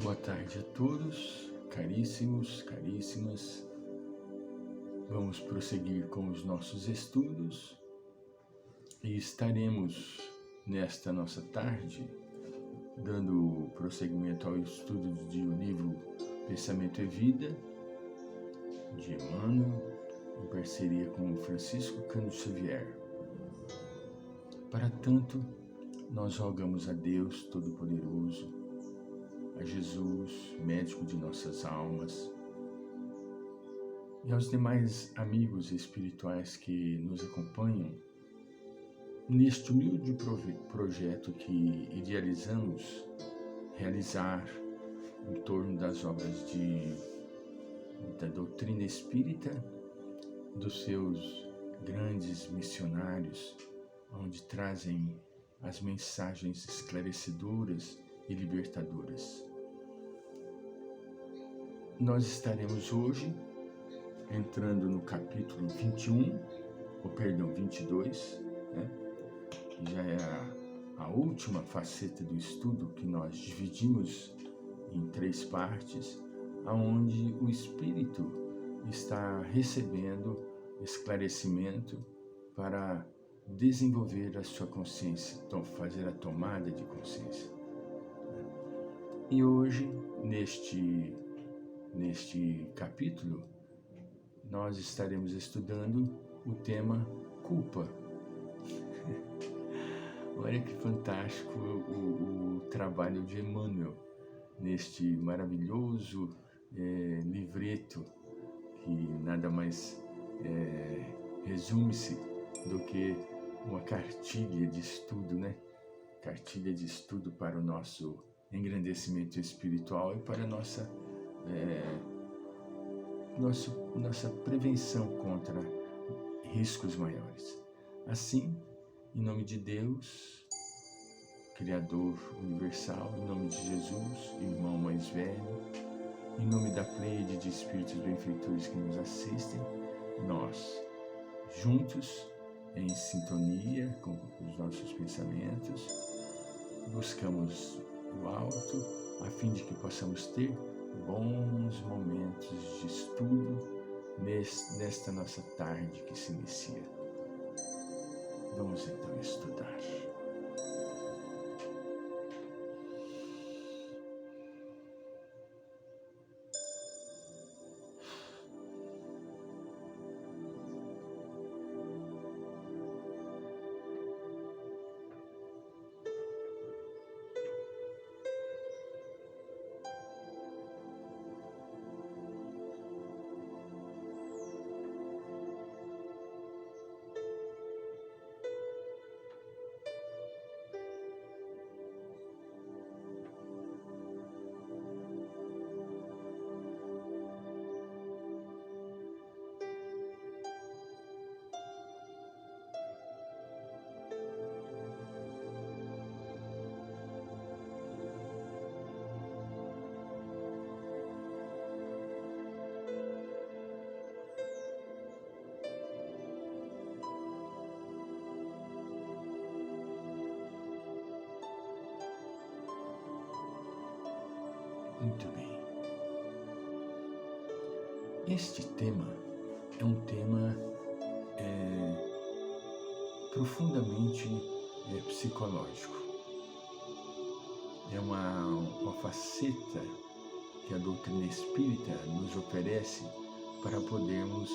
Boa tarde a todos, caríssimos, caríssimas. Vamos prosseguir com os nossos estudos e estaremos nesta nossa tarde dando prosseguimento ao estudo do livro Pensamento e Vida, de Emmanuel, em parceria com Francisco Cândido Xavier. Para tanto, nós rogamos a Deus Todo-Poderoso, a Jesus, médico de nossas almas, e aos demais amigos espirituais que nos acompanham neste humilde projeto que idealizamos realizar em torno das obras da doutrina espírita, dos seus grandes missionários, onde trazem as mensagens esclarecedoras e libertadoras. Nós estaremos hoje entrando no capítulo 22, né? Que já é a última faceta do estudo que nós dividimos em 3 partes, aonde o espírito está recebendo esclarecimento para desenvolver a sua consciência, então fazer a tomada de consciência. E hoje, neste capítulo, nós estaremos estudando o tema culpa. Olha que fantástico o trabalho de Emmanuel neste maravilhoso livreto, que nada mais resume-se do que uma cartilha de estudo, né? Cartilha de estudo para o nosso engrandecimento espiritual e para a nossa prevenção contra riscos maiores. Assim, em nome de Deus, Criador universal, em nome de Jesus, irmão mais velho, em nome da pleiade de espíritos benfeitores que nos assistem, nós, juntos, em sintonia com os nossos pensamentos, buscamos o alto, a fim de que possamos ter bons momentos de estudo nesta nossa tarde que se inicia. Vamos então estudar. Muito bem. Este tema é um tema profundamente psicológico. É uma faceta que a doutrina espírita nos oferece para podermos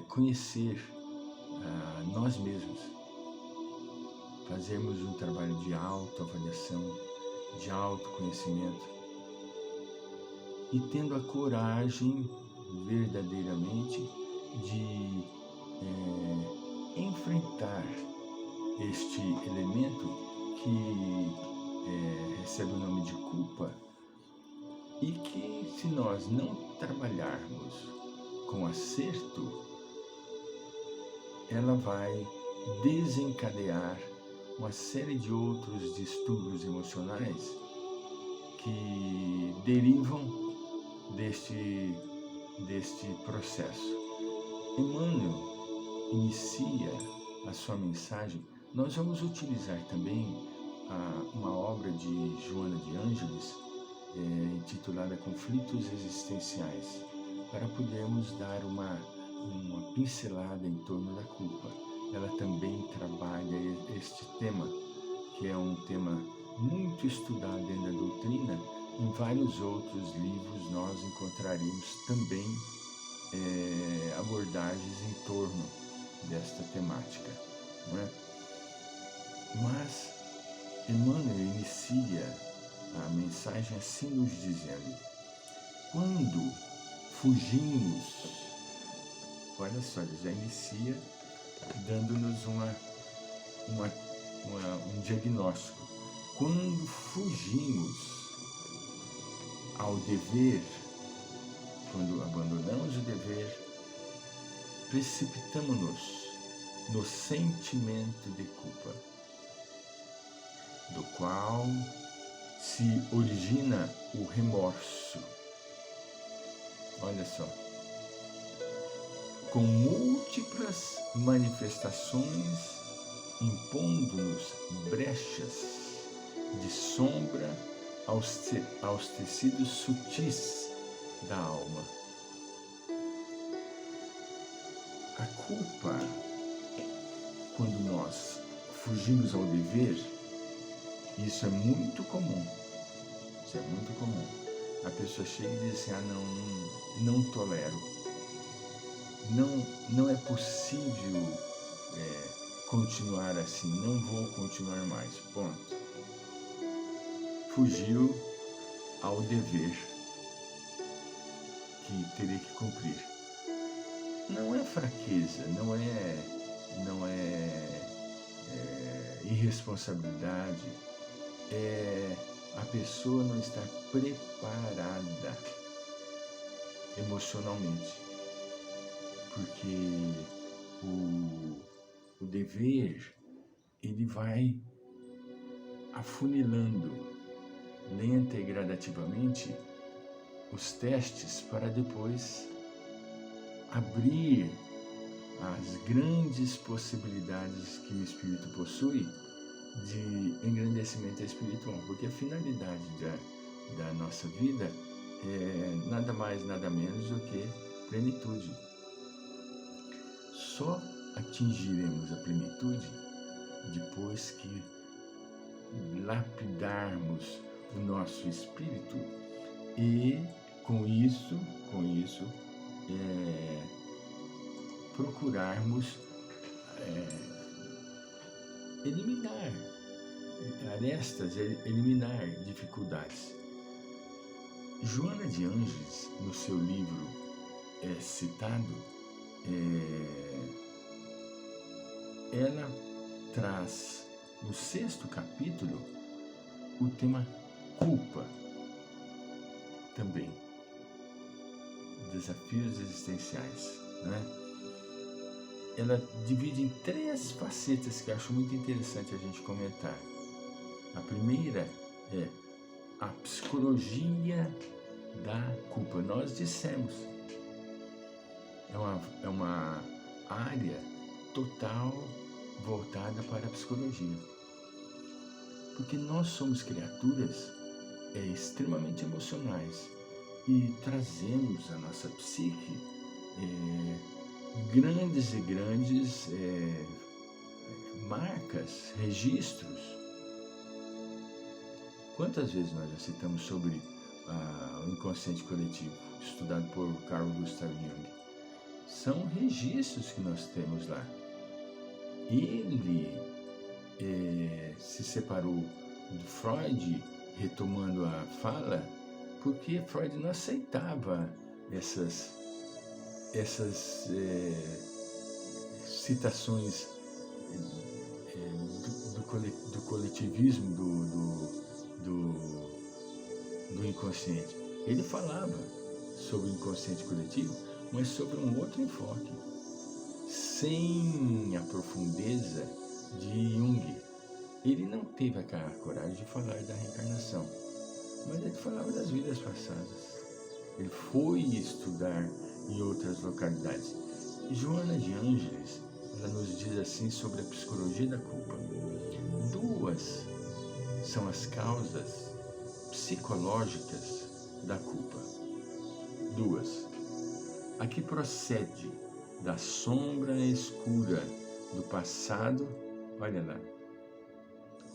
conhecer nós mesmos, fazermos um trabalho de autoavaliação, de autoconhecimento, e tendo a coragem verdadeiramente de enfrentar este elemento que recebe o nome de culpa, e que, se nós não trabalharmos com acerto, ela vai desencadear uma série de outros distúrbios emocionais que derivam deste processo. Emmanuel inicia a sua mensagem. Nós vamos utilizar também uma obra de Joana de Ângeles, intitulada Conflitos Existenciais, para podermos dar uma pincelada em torno da culpa. Ela também trabalha este tema, que é um tema muito estudado dentro da doutrina. Em vários outros livros nós encontraríamos também abordagens em torno desta temática, não é? Mas Emmanuel inicia a mensagem assim nos dizendo: quando fugimos, olha só, ele já inicia dando-nos um diagnóstico. Quando fugimos ao dever, quando abandonamos o dever, precipitamos-nos no sentimento de culpa, do qual se origina o remorso. Olha só, com múltiplas manifestações, impondo-nos brechas de sombra aos tecidos sutis da alma. A culpa, quando nós fugimos ao dever, isso é muito comum. Isso é muito comum. A pessoa chega e diz assim: não tolero. Não é possível continuar assim, não vou continuar mais. Ponto. Fugiu ao dever que teria que cumprir. Não é fraqueza, não é irresponsabilidade, a pessoa não está preparada emocionalmente, porque o dever, ele vai afunilando lenta e gradativamente os testes para depois abrir as grandes possibilidades que o espírito possui de engrandecimento espiritual, porque a finalidade da nossa vida é nada mais, nada menos do que plenitude. Só atingiremos a plenitude depois que lapidarmos o nosso espírito e com isso procurarmos eliminar arestas, eliminar dificuldades. Joana de Ângeles, no seu livro citado, ela traz no 6º capítulo o tema culpa também, desafios existenciais, né? Ela divide em 3 facetas que eu acho muito interessante a gente comentar. A primeira é a psicologia da culpa. Nós dissemos, é uma área total voltada para a psicologia, porque nós somos criaturas extremamente emocionais e trazemos a nossa psique grandes marcas, registros. Quantas vezes nós já citamos sobre o inconsciente coletivo, estudado por Carl Gustav Jung? São registros que nós temos lá. Ele se separou de Freud, retomando a fala, porque Freud não aceitava essas citações do coletivismo do inconsciente. Ele falava sobre o inconsciente coletivo, mas sobre um outro enfoque, sem a profundeza de Jung. Ele não teve aquela coragem de falar da reencarnação, mas ele falava das vidas passadas. Ele foi estudar em outras localidades. Joana de Ângeles, ela nos diz assim sobre a psicologia da culpa. 2 são as causas psicológicas da culpa. 2. A que procede da sombra escura do passado, olha lá,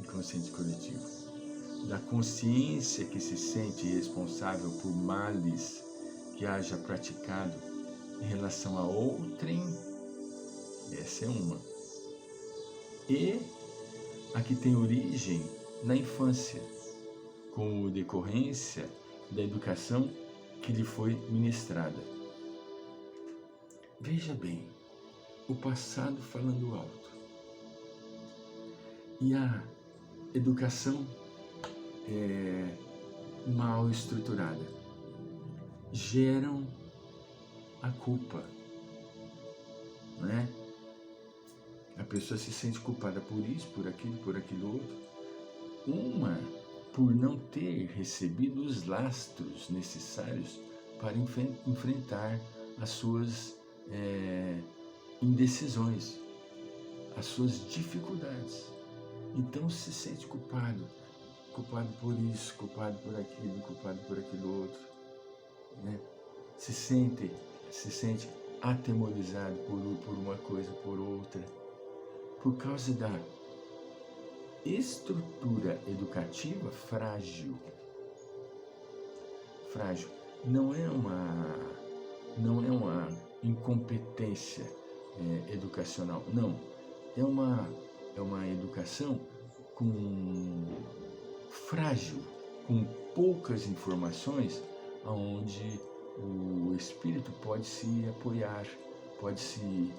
inconsciente coletivo, da consciência que se sente responsável por males que haja praticado em relação a outrem, essa é uma, e a que tem origem na infância, como decorrência da educação que lhe foi ministrada. Veja bem, o passado falando alto e a educação mal estruturada geram a culpa, né? A pessoa se sente culpada por isso, por aquilo outro. Uma, por não ter recebido os lastros necessários para enfrentar as suas indecisões, as suas dificuldades. Então se sente culpado por isso, culpado por aquilo outro, né? Se sente atemorizado por uma coisa, por outra, por causa da estrutura educativa frágil. Não é uma incompetência educacional, não. É uma educação frágil, com poucas informações, onde o espírito pode se apoiar, pode se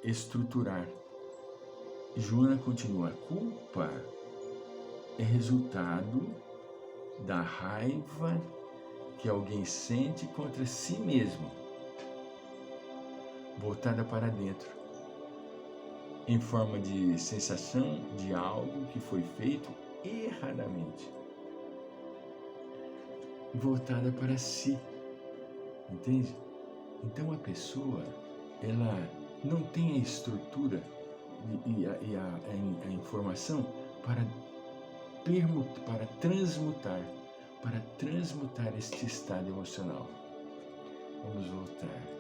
estruturar. Joana continua: a culpa é resultado da raiva que alguém sente contra si mesmo, voltada para dentro, em forma de sensação de algo que foi feito erradamente, voltada para si, entende? Então a pessoa, ela não tem a estrutura e a informação para transmutar este estado emocional. Vamos voltar.